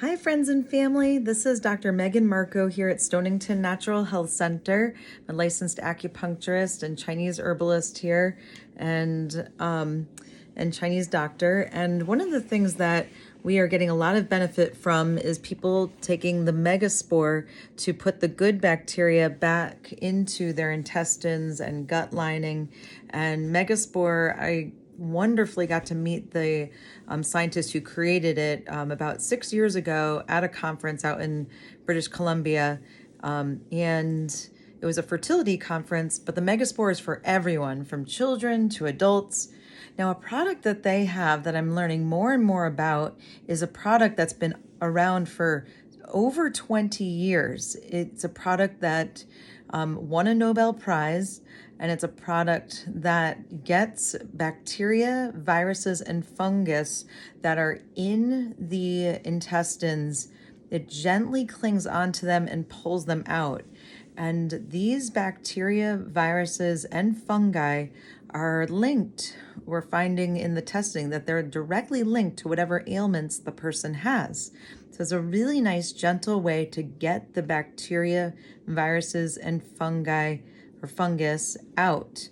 Hi friends and family, this is Dr. Megan Marco here at Stonington Natural Health Center. I'm a licensed acupuncturist and Chinese herbalist here and Chinese doctor. And one of the things that we are getting a lot of benefit from is people taking the megaspore to put the good bacteria back into their intestines and gut lining. And megaspore, I wonderfully got to meet the scientist who created it about 6 years ago at a conference out in British Columbia. And it was a fertility conference, but the megaspore is for everyone, from children to adults. Now, a product that they have that I'm learning more and more about is a product that's been around for over 20 years. It's a product that won a Nobel Prize, and it's a product that gets bacteria, viruses, and fungus that are in the intestines. It gently clings onto them and pulls them out. And these bacteria, viruses, and fungi are linked. We're finding in the testing that they're directly linked to whatever ailments the person has. So it's a really nice, gentle way to get the bacteria, viruses, and fungi or fungus out.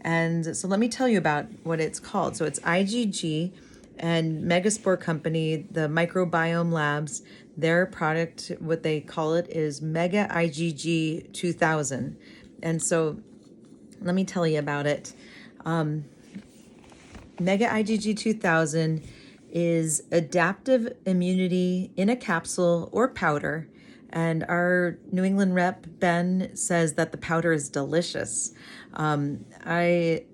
And so let me tell you about what it's called. So it's IgG, and Megaspore Company, the Microbiome Labs, their product, what they call it, is Mega IgG2000. And so let me tell you about it. Mega IgG2000 is adaptive immunity in a capsule or powder. And our New England rep, Ben, says that the powder is delicious. I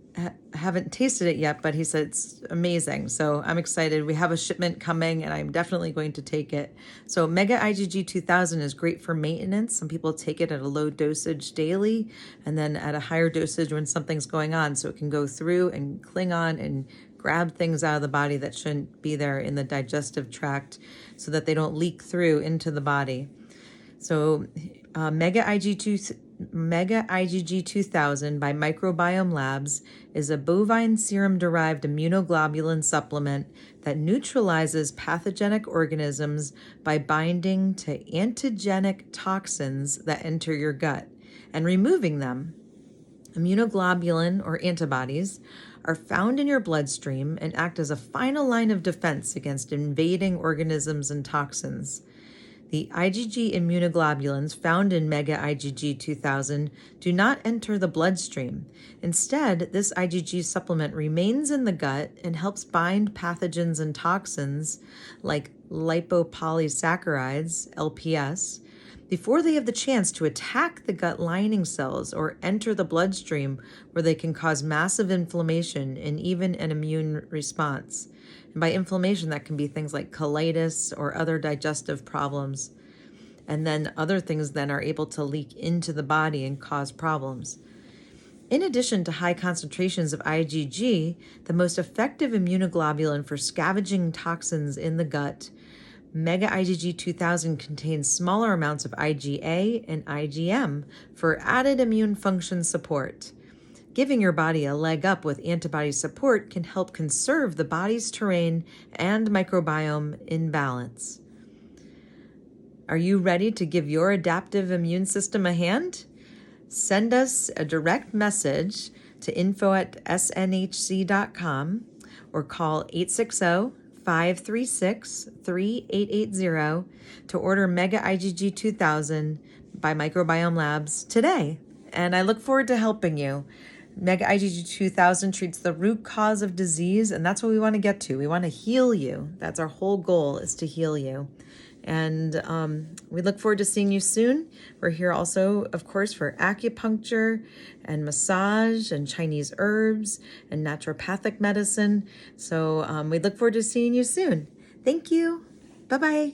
haven't tasted it yet, but he said it's amazing. So I'm excited. We have a shipment coming and I'm definitely going to take it. So Mega IgG2000 is great for maintenance. Some people take it at a low dosage daily and then at a higher dosage when something's going on. So it can go through and cling on and grab things out of the body that shouldn't be there in the digestive tract so that they don't leak through into the body. So Mega IgG2000 by Microbiome Labs is a bovine serum-derived immunoglobulin supplement that neutralizes pathogenic organisms by binding to antigenic toxins that enter your gut and removing them. Immunoglobulin, or antibodies, are found in your bloodstream and act as a final line of defense against invading organisms and toxins. The IgG immunoglobulins found in Mega IgG2000 do not enter the bloodstream. Instead, this IgG supplement remains in the gut and helps bind pathogens and toxins like lipopolysaccharides, LPS, before they have the chance to attack the gut lining cells or enter the bloodstream, where they can cause massive inflammation and even an immune response. And by inflammation, that can be things like colitis or other digestive problems. And then other things then are able to leak into the body and cause problems. In addition to high concentrations of IgG, the most effective immunoglobulin for scavenging toxins in the gut, Mega IgG2000 contains smaller amounts of IgA and IgM for added immune function support. Giving your body a leg up with antibody support can help conserve the body's terrain and microbiome in balance. Are you ready to give your adaptive immune system a hand? Send us a direct message to info@snhc.com or call 860-536-3880 to order Mega IgG2000 by Microbiome Labs today. And I look forward to helping you. Mega IgG2000 treats the root cause of disease, and that's what we want to get to. We want to heal you. That's our whole goal, is to heal you. And we look forward to seeing you soon. We're here also, of course, for acupuncture and massage and Chinese herbs and naturopathic medicine. So we look forward to seeing you soon. Thank you. Bye-bye.